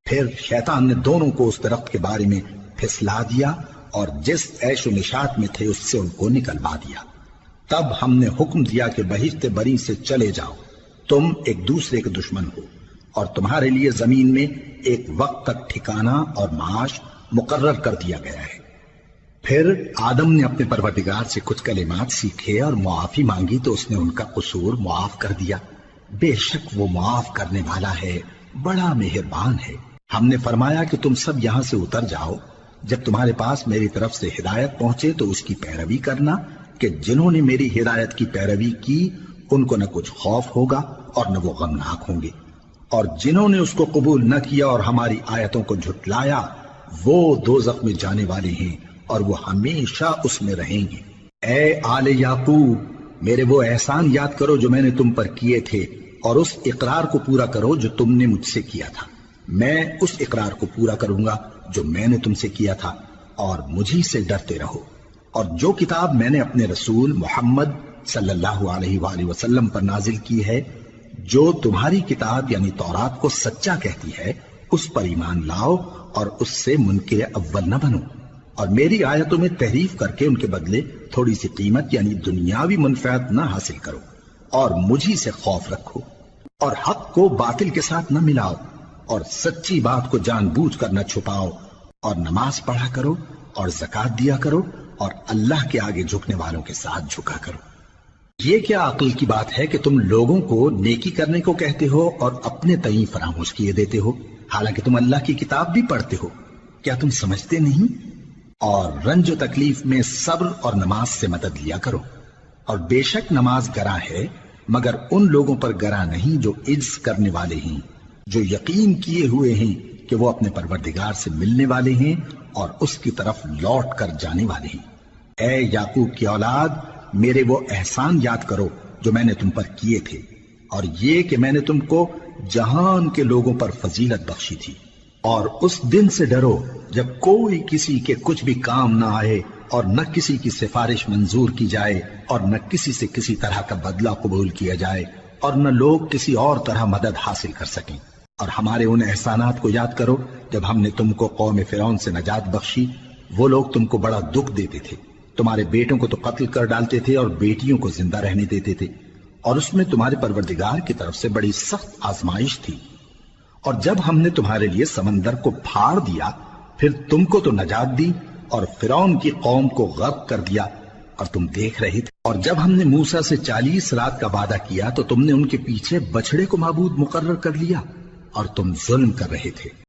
پھر شیطان نے دونوں کو اس درخت کے بارے میں پھسلا دیا اور جس عیش و نشاط میں تھے اس سے ان کو نکلوا دیا۔ تب ہم نے حکم دیا کہ بہشت بری سے چلے جاؤ، تم ایک دوسرے کے دشمن ہو، اور تمہارے لیے زمین میں ایک وقت تک ٹھکانہ اور معاش مقرر کر دیا گیا ہے۔ پھر آدم نے اپنے پروردگار سے کچھ کلمات سیکھے اور معافی مانگی تو اس نے ان کا قصور معاف کر دیا۔ بے شک وہ معاف کرنے والا ہے، بڑا مہربان ہے۔ ہم نے فرمایا کہ تم سب یہاں سے اتر جاؤ، جب تمہارے پاس میری طرف سے ہدایت پہنچے تو اس کی پیروی کرنا، کہ جنہوں نے میری ہدایت کی پیروی کی ان کو نہ کچھ خوف ہوگا اور نہ وہ غمناک ہوں گے، اور جنہوں نے اس کو قبول نہ کیا اور ہماری آیتوں کو جھٹلایا وہ دوزخ میں جانے والے ہیں اور وہ ہمیشہ اس میں رہیں گے۔ اے آل یعقوب، میرے وہ احسان یاد کرو جو میں نے تم پر کیے تھے، اور اس اقرار کو پورا کرو جو تم نے مجھ سے کیا تھا۔ میں اس اقرار کو پورا کروں گا جو میں نے تم سے کیا تھا، اور مجھی سے ڈرتے رہو۔ اور جو کتاب میں نے اپنے رسول محمد صلی اللہ علیہ وآلہ وسلم پر نازل کی ہے، جو تمہاری کتاب یعنی تورات کو سچا کہتی ہے، اس پر ایمان لاؤ اور اس سے منکر اول نہ بنو، اور میری آیتوں میں تحریف کر کے ان کے بدلے تھوڑی سی قیمت یعنی دنیاوی منفعت نہ حاصل کرو، اور مجھی سے خوف رکھو، اور حق کو باطل کے ساتھ نہ ملاؤ، اور سچی بات کو جان بوجھ کر نہ چھپاؤ، اور نماز پڑھا کرو اور زکوٰۃ دیا کرو، اور اللہ کے آگے جھکنے والوں کے ساتھ جھکا کرو۔ یہ کیا عقل کی بات ہے کہ تم لوگوں کو نیکی کرنے کو کہتے ہو اور اپنے تئیں فراموش کیے دیتے ہو، حالانکہ تم اللہ کی کتاب بھی پڑھتے ہو؟ کیا تم سمجھتے نہیں؟ اور رنج و تکلیف میں صبر اور نماز سے مدد لیا کرو، اور بے شک نماز گراں ہے مگر ان لوگوں پر گراں نہیں جو عجز کرنے والے ہیں، جو یقین کیے ہوئے ہیں کہ وہ اپنے پروردگار سے ملنے والے ہیں اور اس کی طرف لوٹ کر جانے والے ہیں۔ اے یعقوب کی اولاد، میرے وہ احسان یاد کرو جو میں نے تم پر کیے تھے، اور یہ کہ میں نے تم کو جہان کے لوگوں پر فضیلت بخشی تھی۔ اور اس دن سے ڈرو جب کوئی کسی کے کچھ بھی کام نہ آئے، اور نہ کسی کی سفارش منظور کی جائے، اور نہ کسی سے کسی طرح کا بدلہ قبول کیا جائے، اور نہ لوگ کسی اور طرح مدد حاصل کر سکیں۔ اور ہمارے ان احسانات کو یاد کرو جب ہم نے تم کو قوم فرعون سے نجات بخشی۔ وہ لوگ تم کو بڑا دکھ دیتے تھے، تمہارے بیٹوں کو تو قتل کر ڈالتے تھے اور بیٹیوں کو زندہ رہنے دیتے تھے، اور اس میں تمہارے پروردگار کی طرف سے بڑی سخت آزمائش تھی۔ اور جب ہم نے تمہارے لیے سمندر کو پھاڑ دیا پھر تم کو تو نجات دی اور فرعون کی قوم کو غرق کر دیا، اور تم دیکھ رہے تھے۔ اور جب ہم نے موسیٰ سے 40 رات کا وعدہ کیا تو تم نے ان کے پیچھے بچڑے کو معبود مقرر کر لیا، اور تم ظلم کر رہے تھے۔